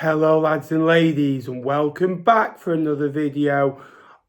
Hello lads and ladies, and welcome back for another video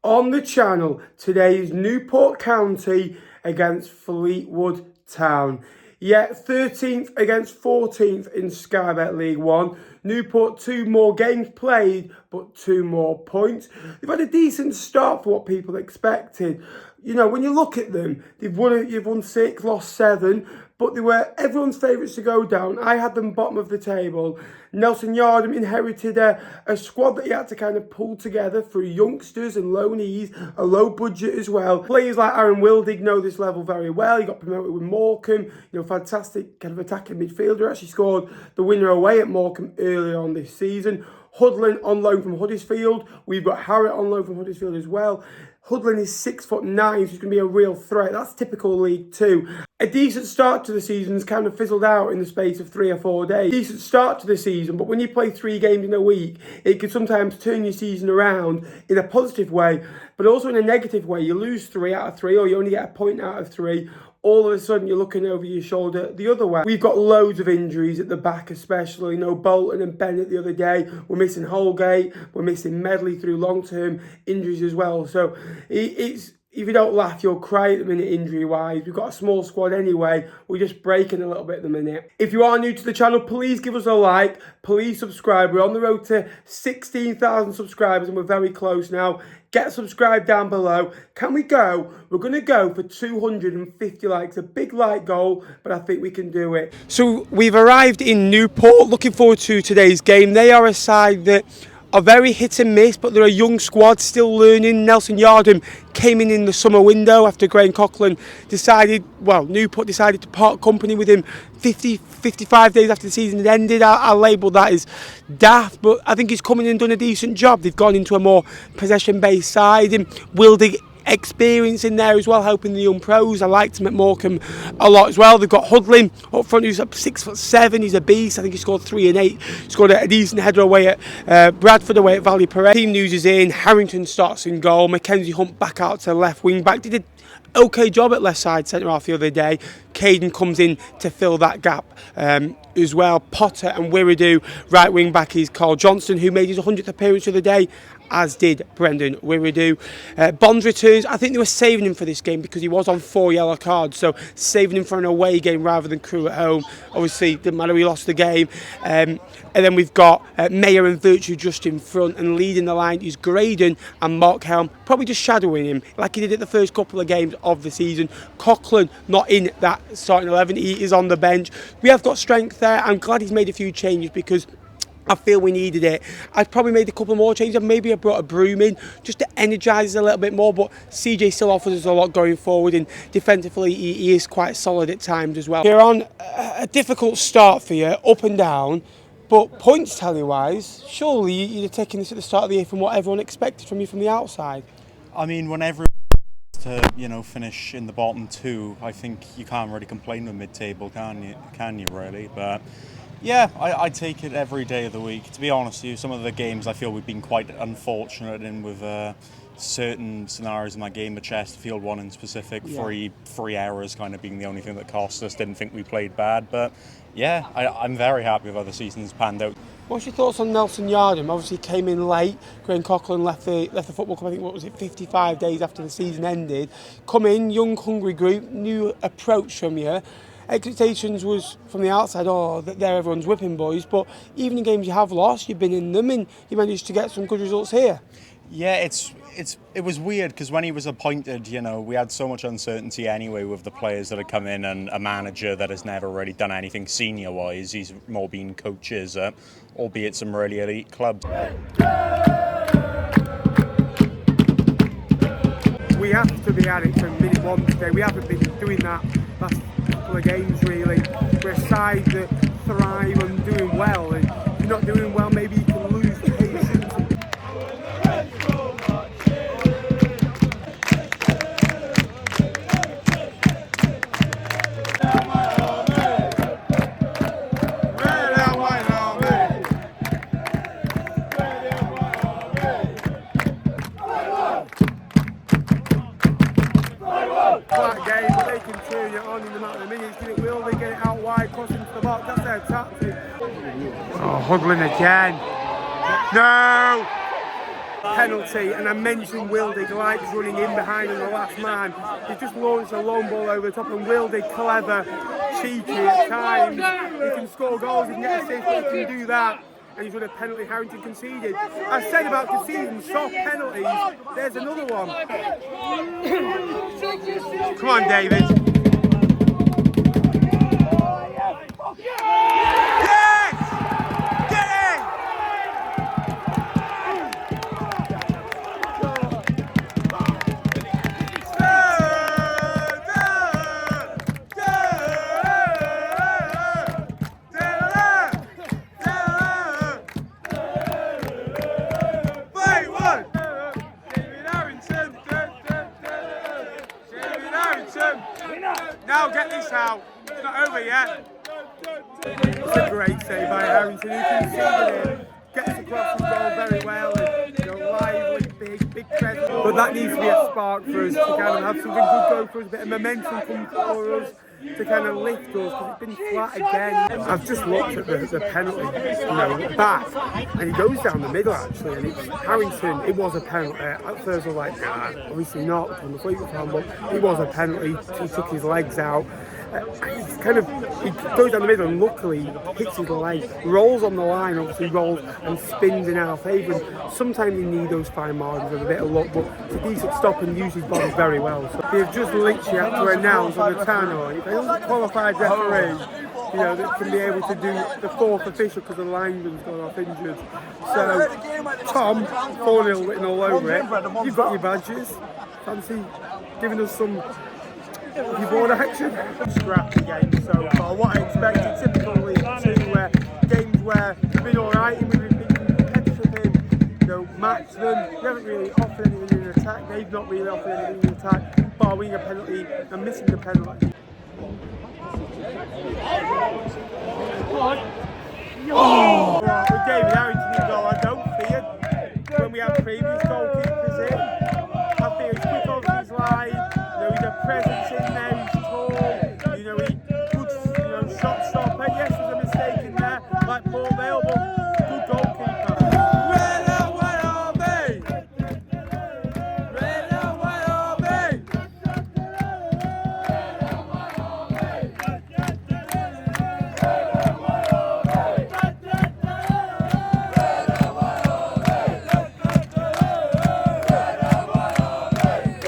on the channel. Today is Newport County against Fleetwood Town. Yeah, 13th against 14th in Sky Bet League 1. Newport 2 more games played, but 2 more points. They've had a decent start for what people expected. You know, when you look at them, you've won 6, lost 7, but they were everyone's favourites to go down. I had them bottom of the table. Nelson Yardham inherited a squad that he had to kind of pull together through youngsters and loanees, a low budget as well. Players like Aaron Wildig know this level very well. He got promoted with Morecambe, fantastic kind of attacking midfielder. Actually scored the winner away at Morecambe earlier on this season. Hudlin on loan from Huddersfield. We've got Harriet on loan from Huddersfield as well. Hudlin is 6'9", so he's going to be a real threat. That's typical League 2. A decent start to the season's kind of fizzled out in the space of 3 or 4 days. Decent start to the season, but when you play 3 games in a week, it can sometimes turn your season around in a positive way, but also in a negative way. You lose 3 out of 3, or you only get a point out of 3. All of a sudden, you're looking over your shoulder the other way. We've got loads of injuries at the back, especially. Bolton and Bennett the other day. We're missing Holgate. We're missing Medley through long-term injuries as well. So it's if you don't laugh, you'll cry at the minute injury-wise. We've got a small squad anyway. We're just breaking a little bit at the minute. If you are new to the channel, please give us a like. Please subscribe. We're on the road to 16,000 subscribers and we're very close now. Get subscribed down below. Can we go? We're going to go for 250 likes. A big like goal, but I think we can do it. So we've arrived in Newport. Looking forward to today's game. They are a side that are very hit and miss, but they're a young squad still learning. Nelson Yardham came in the summer window after Graham Coughlin Newport decided to part company with him 55 days after the season had ended. I label that as daft, but I think he's come in and done a decent job. They've gone into a more possession-based side, and Wildig experience in there as well, helping the young pros. I liked him at Morecambe a lot as well. They've got Hudlin up front, who's up 6'7". He's a beast. I think he scored 3 and 8. Scored a decent header away at Bradford, away at Valley Parade. Team news is in. Harrington starts in goal. Mackenzie Hunt back out to left wing back. Did an okay job at left side centre half the other day. Caden comes in to fill that gap as well. Potter and Wirridu. Right wing back is Carl Johnston, who made his 100th appearance of the day, as did Brendan Wirridu. Bonds returns. I think they were saving him for this game because he was on 4 yellow cards, so saving him for an away game rather than Crewe at home. Obviously, didn't matter, he lost the game. And then we've got Mayer and Virtue just in front, and leading the line is Graydon and Mark Helm, probably just shadowing him like he did at the first couple of games of the season. Coughlin not in that starting 11, he is on the bench. We have got strength there. I'm glad he's made a few changes because I feel we needed it. I'd probably made a couple more changes. Maybe I brought a Broom in just to energise us a little bit more, but CJ still offers us a lot going forward, and defensively he is quite solid at times as well. You're on a difficult start for you, up and down, but points tally wise, surely you're taking this at the start of the year from what everyone expected from you from the outside. I mean, when everyone to finish in the bottom 2, I think you can't really complain with mid-table, can you really? But yeah, I take it every day of the week. To be honest with you, some of the games I feel we've been quite unfortunate in with certain scenarios in that game, the Chesterfield one in specific, three errors kind of being the only thing that cost us. Didn't think we played bad, but yeah, I'm very happy with how the season's panned out. What's your thoughts on Nelson Yardham? Obviously came in late. Graham Coughlin left the football club, I think, 55 days after the season ended. Come in, young, hungry group, new approach from you. Expectations was from the outside, they're everyone's whipping boys, but even in games you have lost, you've been in them and you managed to get some good results here. Yeah, it was weird because when he was appointed, we had so much uncertainty anyway with the players that had come in and a manager that has never really done anything senior-wise. He's more been coaches, albeit some really elite clubs. We have to be at it from minute 1 today. We haven't been doing that last couple of games really. We're a side that thrive on doing well, and if you're not doing well, maybe you can lose patience. Flat game, but they can turn it on in the matter of minutes. Will they get it out wide, cross into the box? That's their tactic. Oh, Hudlin again. No! Penalty, and I mentioned Wildig likes running in behind on the last man. He just launched a long ball over the top, and Wildig, clever, cheeky at times. He can score goals, he can get assists, but he can do that. And he's run a penalty Harrington conceded. I said about conceding soft penalties, there's another one. Come on, David. Now get this out. It's not over yet. It's a great save by Harrington, who conceded it. Gets across the goal very well. And, lively, big presence. But that needs to be a spark for us to kind of have something good go for us, a bit of momentum come for us to kind of lift us, because it's been flat again. I've just looked at the penalty, back, and he goes down the middle actually, and it's Harrington. It was a penalty. At first I was like, nah, obviously not from the Fleetwood fan, but it was a penalty. He took his legs out. He goes down the middle and luckily hits his leg, rolls on the line, obviously rolls and spins in our favour. Sometimes you need those fine margins of a bit of luck, but it's a decent stop and use his body very well. So they've just literally had to announce on the tannoy, if anyone's a qualified referee, that can be able to do the fourth official because the lineman's gone off injured. So, Tom, 4-0 written all over it. You've got your badges. Fancy giving us some board action? Scrappy game so far. What I expected, typical League 2 games where we've been alright and we've been competitive in, match them. We haven't really offered anything in attack. They've not really offered anything in attack, bar winning a penalty and missing the penalty. With David Harrington in goal, I don't fear when we have previous goalkeepers in. I fear he's quick off his line. He's a presence in there, he's tall, he good shot stopper. Yes, there's a mistake in there, like Paul Vale, but good goalkeeper. Red and white army! Red and white army!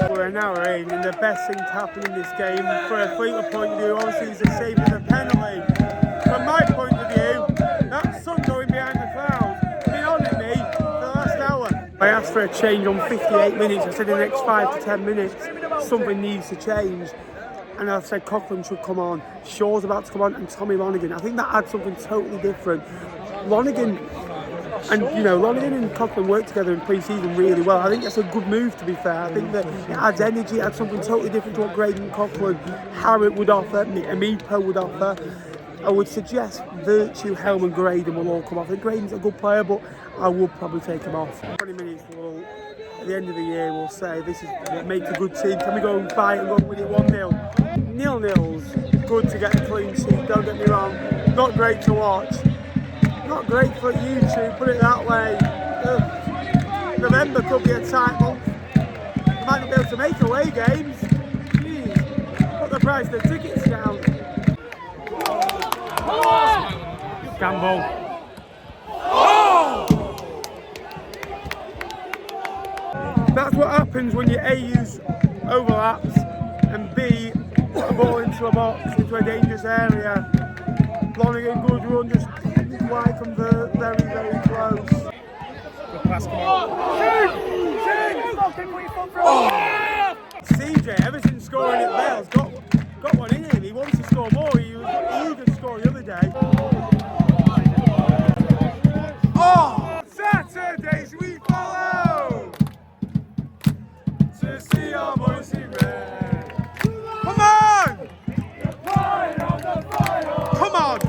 We're an hour in, and the best thing to happen in this game, for a Fleetwood point of view, obviously is the save of the penalty. From my point of view, that sun going behind the clouds has been on at me for the last hour. I asked for a change on 58 minutes. I said in the next 5 to 10 minutes, something needs to change. And I said Coughlin should come on, Shaw's about to come on, and Tommy Lonergan. I think that adds something totally different. Lonergan and Coughlin worked together in pre-season really well. I think that's a good move, to be fair. I think that it adds energy, it adds something totally different to what Graydon, Coughlin, Harriet would offer, Amipo would offer. I would suggest Virtue, Helm and Graydon will all come off. I think Graydon's a good player, but I would probably take him off. 20 minutes, at the end of the year, we'll say this is what makes a good team. Can we go and fight and go and win it 1-0? 0-0's good to get a clean sheet, don't get me wrong. Not great to watch. Not great for YouTube, put it that way. November could be a tight month. You might not be able to make away games. Jeez, put the price of the tickets down. Gamble. That's what happens when you A use overlaps and B put the ball into a box, into a dangerous area. Lonergan, good run, just wide convert, very, very close. Good pass, come on. CJ, ever since scoring at Vale's, got one in him. He wants to score more. He was eager to score the other day. Saturdays we follow to see our boys in red. Come on! Come on!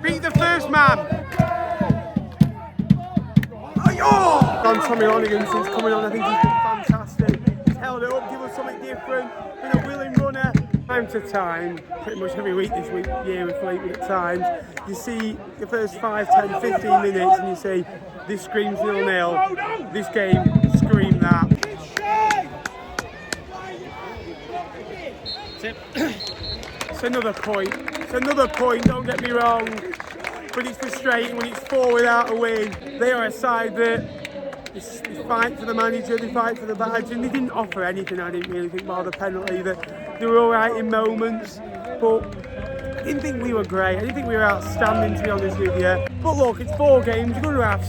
Beat the first man! On Tommy Lonergan since coming on, I think he's been fantastic. He's held it up, give us something different, been a willing runner, and Time to time, pretty much every week this year with Fleetwood at times, you see the first 5, 10, 15 minutes and you say, this screams 0-0, this game screamed that. It's another point, don't get me wrong, but it's frustrating when it's 4 without a win. They are a side that they fight for the manager, they fight for the badge, and they didn't offer anything, I didn't really think, bar the penalty. That they were alright in moments, but I didn't think we were great. I didn't think we were outstanding, to be honest with you. But look, it's 4 games, you're going to have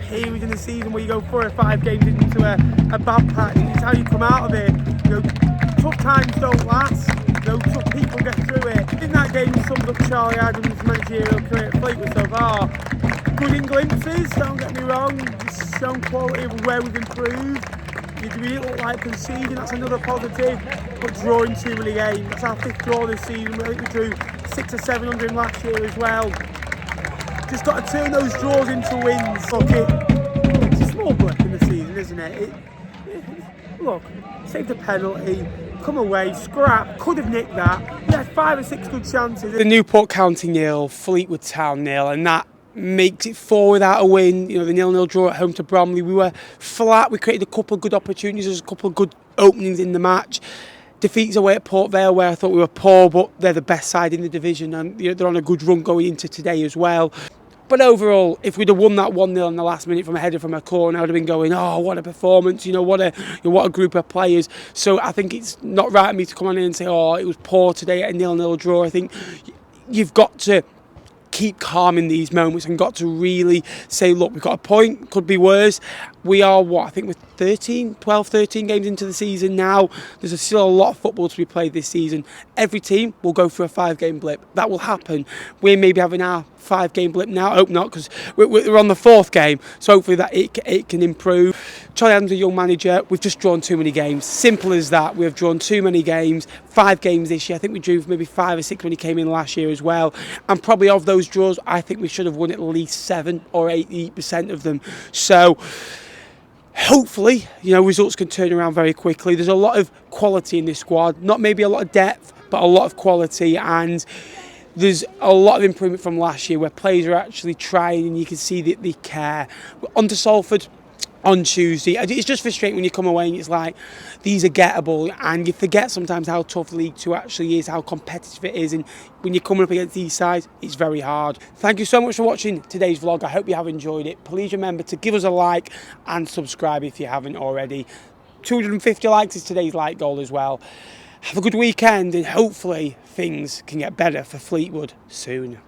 periods in the season where you go 4 or 5 games into a bad patch, and it's how you come out of it. You know, tough times don't last. Tough people get through it. I think that game summed up Charlie Adams' managerial career at Fleetwood so far. Good in glimpses, don't get me wrong. It's shown quality of where we've improved. You really look like conceding, that's another positive. But drawing too many games. That's our 5th draw this season. I think we drew 600 or 700 last year as well. Just got to turn those draws into wins. Look, it's a small blip in the season, isn't it? Look, saved a penalty. Come away, scrap, could have nicked that. We had 5 or 6 good chances. The Newport County 0, Fleetwood Town 0, and that makes it 4 without a win. You know, the 0-0 draw at home to Bromley. We were flat, we created a couple of good opportunities, there's a couple of good openings in the match. Defeats away at Port Vale where I thought we were poor, but they're the best side in the division and you know, they're on a good run going into today as well. But overall, if we'd have won that 1-0 in the last minute from a header from a corner, I would have been going, oh, what a performance, you know, what a group of players. So I think it's not right of me to come on in and say, oh, it was poor today at a 0-0 draw. I think you've got to keep calm in these moments and got to really say, look, we've got a point, could be worse. We are, I think we're 12, 13 games into the season now. There's still a lot of football to be played this season. Every team will go through a 5-game blip. That will happen. We're maybe having our 5-game blip now. I hope not, because we're on the 4th game. So hopefully that it can improve. Charlie Adams, a young manager. We've just drawn too many games. Simple as that. We have drawn too many games. 5 games this year. I think we drew maybe 5 or 6 when he came in last year as well. And probably of those draws, I think we should have won at least 7 or 8% of them. So hopefully, you know, results can turn around very quickly. There's a lot of quality in this squad. Not maybe a lot of depth, but a lot of quality. And there's a lot of improvement from last year where players are actually trying and you can see that they care. On to Salford on Tuesday. It's just frustrating when you come away and it's like, these are gettable, and you forget sometimes how tough League 2 actually is, how competitive it is, and when you're coming up against these sides, it's very hard. Thank you so much for watching today's vlog. I hope you have enjoyed it. Please remember to give us a like and subscribe if you haven't already. 250 likes is today's like goal as well. Have a good weekend, and hopefully things can get better for Fleetwood soon.